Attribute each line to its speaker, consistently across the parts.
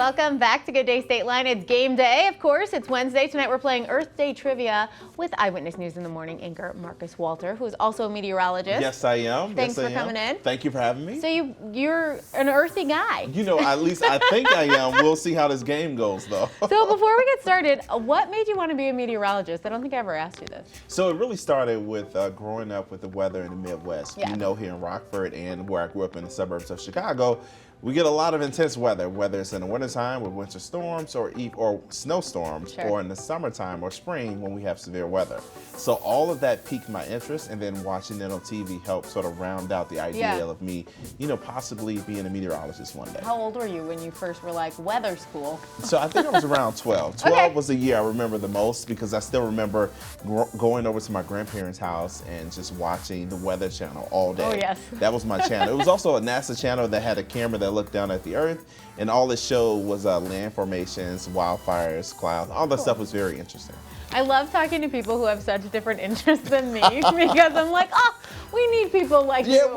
Speaker 1: welcome back to Good Day State Line. It's game day, of course. It's Wednesday. Tonight we're playing Earth Day Trivia with Eyewitness News in the Morning anchor Marcus Walter, who is also a meteorologist.
Speaker 2: Yes, I am.
Speaker 1: Thanks for coming in.
Speaker 2: Thank you for having me.
Speaker 1: So you're an earthy guy.
Speaker 2: You know, at least I think I am. We'll see how this game goes, though.
Speaker 1: So before we get started, what made you want to be a meteorologist? I don't think I ever asked you this.
Speaker 2: So it really started with growing up with the weather in the Midwest.
Speaker 1: Yeah.
Speaker 2: You know, here in Rockford and where I grew up in the suburbs of Chicago, we get a lot of intense weather, whether it's in the wintertime with winter storms or snowstorms,
Speaker 1: Sure.
Speaker 2: or in the summertime or spring when we have severe weather. So all of that piqued my interest, and then watching it on TV helped sort of round out the idea of me, you know, possibly being a meteorologist one day.
Speaker 1: How old were you when you first were like, weather school?
Speaker 2: So I think I was around 12. 12 was the year I remember the most, because I still remember going over to my grandparents' house and just watching the Weather Channel all day.
Speaker 1: Oh, yes.
Speaker 2: That was my channel. It was also a NASA channel that had a camera that looked down at the Earth, and all it showed was land formations, wildfires, clouds. All that stuff was very interesting.
Speaker 1: I love talking to people who have such different interests than me because I'm like, oh, we need people like you.
Speaker 2: Yeah,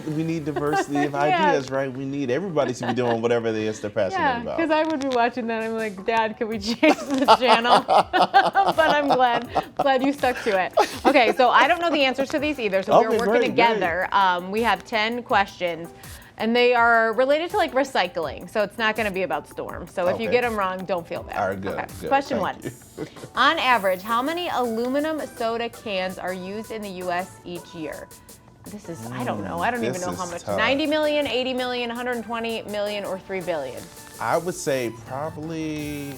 Speaker 2: we need diversity of ideas, right? We need everybody to be doing whatever it is they're passionate about.
Speaker 1: Because I would be watching that. I'm like, Dad, can we change the channel? But I'm glad you stuck to it. Okay, so I don't know the answers to these either. So we're working together. We have 10 questions. And they are related to like recycling, so it's not going to be about storms. So if you get them wrong, don't feel bad.
Speaker 2: All right, good.
Speaker 1: Okay.
Speaker 2: Good.
Speaker 1: Question
Speaker 2: Thank
Speaker 1: one.
Speaker 2: you.
Speaker 1: On average, how many aluminum soda cans are used in the U.S. each year? This is, I don't know. I don't even know how much.
Speaker 2: Tough.
Speaker 1: 90 million, 80 million, 120 million, or 3 billion?
Speaker 2: I would say probably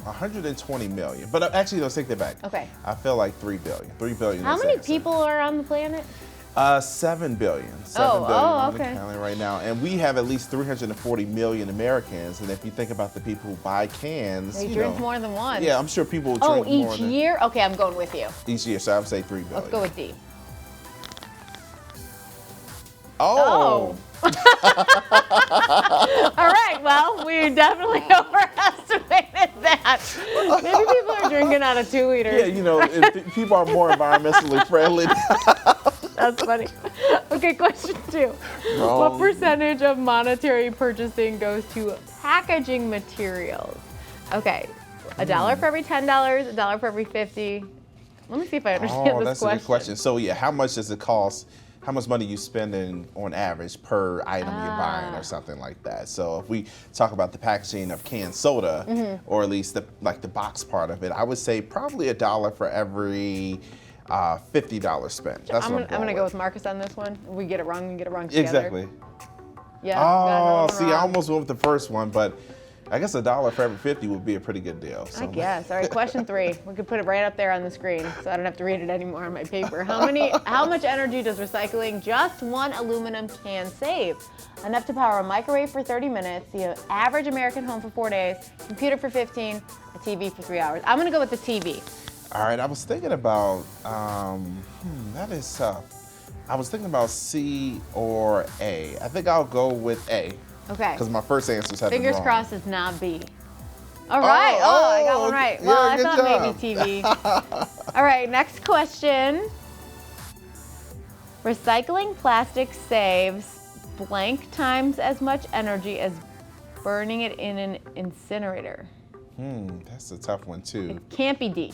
Speaker 2: 120 million. But actually, let's take that back.
Speaker 1: Okay.
Speaker 2: I feel like 3 billion. 3 billion.
Speaker 1: How many people are on the planet?
Speaker 2: 7 billion. 7 billion on the
Speaker 1: okay.
Speaker 2: calendar right now. And we have at least 340 million Americans. And if you think about the people who buy cans,
Speaker 1: They drink more than one.
Speaker 2: Yeah, I'm sure people will drink more
Speaker 1: each year? Okay, I'm going with you.
Speaker 2: Each year, so I would say 3 billion.
Speaker 1: Let's go with D.
Speaker 2: Oh.
Speaker 1: All right, well, we definitely overestimated that. Maybe people are drinking out of 2 liters.
Speaker 2: Yeah, you know, people are more environmentally friendly.
Speaker 1: That's funny. Okay, question 2. What percentage of monetary purchasing goes to packaging materials? Okay, $1 for every $10, $1 for every 50. Let me see if I understand this question.
Speaker 2: That's a good question. So yeah, how much does it cost? How much money you spending on average per item you're buying or something like that? So if we talk about the packaging of canned soda, or at least the box part of it, I would say probably $1 for every $50 spent. That's
Speaker 1: I'm gonna go with Marcus on this one. We get it wrong, we get it wrong together.
Speaker 2: Exactly.
Speaker 1: Yeah.
Speaker 2: Oh, see, I almost went with the first one, but I guess $1 for every 50 would be a pretty good deal. So.
Speaker 1: I guess. All right, question 3. We could put it right up there on the screen, so I don't have to read it anymore on my paper. How much energy does recycling just one aluminum can save? Enough to power a microwave for 30 minutes, the average American home for 4 days, computer for 15, a TV for 3 hours. I'm gonna go with the TV.
Speaker 2: All right, I was thinking about, that is tough. I was thinking about C or A. I think I'll go with A.
Speaker 1: Okay.
Speaker 2: Because my first answers have been wrong.
Speaker 1: Fingers crossed it's not B. All right. I got one right. Well, I thought maybe TV. All right, next question. Recycling plastic saves blank times as much energy as burning it in an incinerator.
Speaker 2: That's a tough one too.
Speaker 1: It can't be D.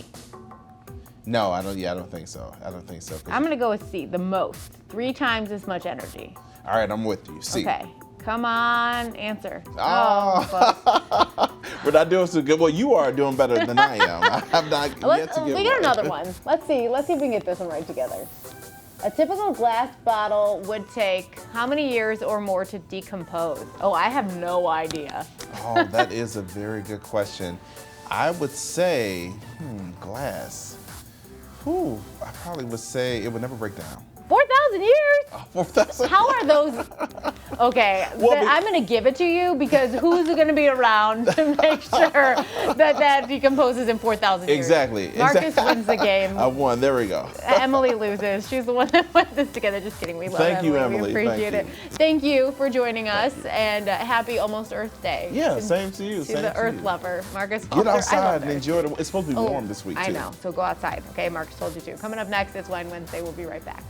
Speaker 2: No, I don't think so. I don't think so.
Speaker 1: I'm gonna go with C, the most. 3 times as much energy.
Speaker 2: All right, I'm with you. C.
Speaker 1: Okay. Come on, answer.
Speaker 2: Oh. We're not doing so good. Well, you are doing better than I am. I have not yet to get
Speaker 1: We got another one. Let's see if we can get this one right together. A typical glass bottle would take how many years or more to decompose? Oh, I have no idea.
Speaker 2: Oh, that is a very good question. I would say, glass. I probably would say it would never break down.
Speaker 1: 4,000 years?
Speaker 2: 4,000.
Speaker 1: How are those? Okay, I'm going to give it to you because who's going to be around to make sure that decomposes in 4,000 years?
Speaker 2: Exactly.
Speaker 1: Marcus wins the game.
Speaker 2: I won. There we go.
Speaker 1: Emily loses. She's the one that put this together. Just kidding. We love Emily.
Speaker 2: Thank you, Emily.
Speaker 1: We appreciate it. Thank you for joining us, and happy almost Earth Day.
Speaker 2: Yeah, same to you.
Speaker 1: She's the Earth lover. Marcus,
Speaker 2: get outside and enjoy it. It's supposed to be warm this week, too.
Speaker 1: I know. So go outside. Okay, Marcus told you to. Coming up next, it's Wine Wednesday. We'll be right back.